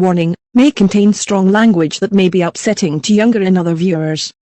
Warning, may contain strong language that may be upsetting to younger and other viewers.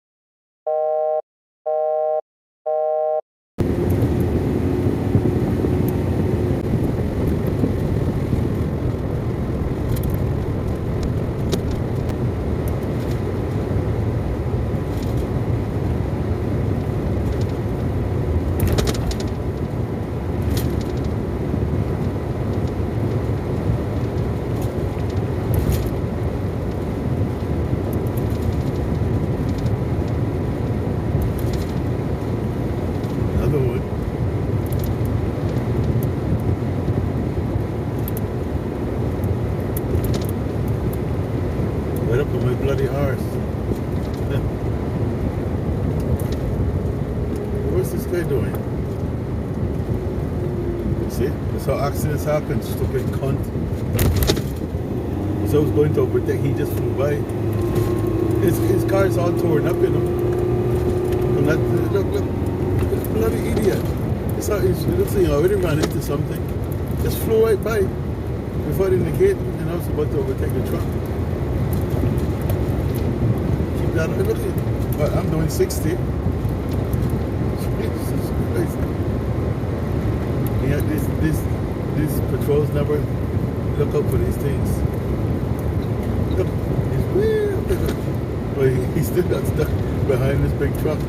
Another one. Right up on my bloody arse. What's this guy doing? See? That's how accidents happen, stupid cunt. So I was going to overtake, he just flew by. His car's all torn up, you know. And that, look, bloody idiot. It looks like he already ran into something. Just flew right by before I indicate, and I was about to overtake the truck. Keep that, look at, I'm doing 60. Jesus Christ. Yeah, these patrols never look up for these things. Look, he's way up there. But he still got stuck behind this big truck.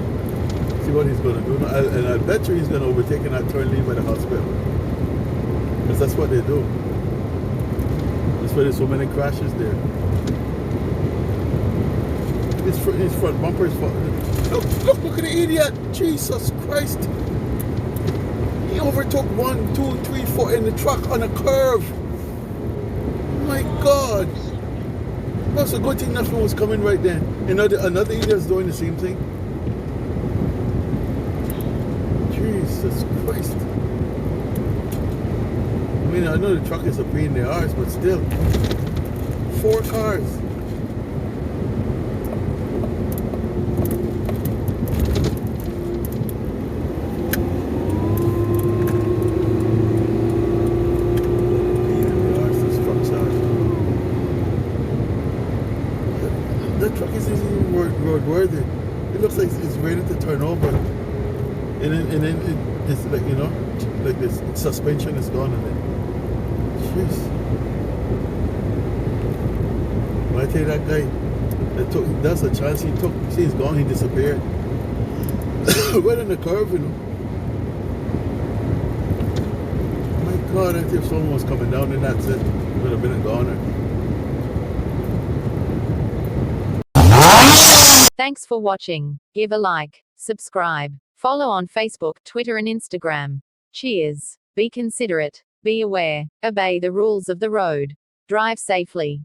See what he's going to do. And I bet you he's going to overtake and not turn leave by the hospital. Because that's what they do. That's why there's so many crashes there. His front bumper is falling. Look at the idiot! Jesus Christ! He overtook 1, 2, 3, 4 in the truck on a curve. My God! That's a good thing nothing was coming right then. Another idiot's doing the same thing. Jesus Christ. I mean, I know the truck is a pain in the arse, but still. 4 cars. That truck isn't even roadworthy. It looks like it's ready to turn over. And then it's like, you know, like this suspension is gone and then, jeez. When I tell you that guy, that's a chance he took. See, he's gone, he disappeared. Right on the curve, you know. My God, I think if someone was coming down, then that's it. It would have been a goner. Thanks for watching. Give a like, subscribe, follow on Facebook, Twitter and Instagram. Cheers. Be considerate, be aware, obey the rules of the road. Drive safely.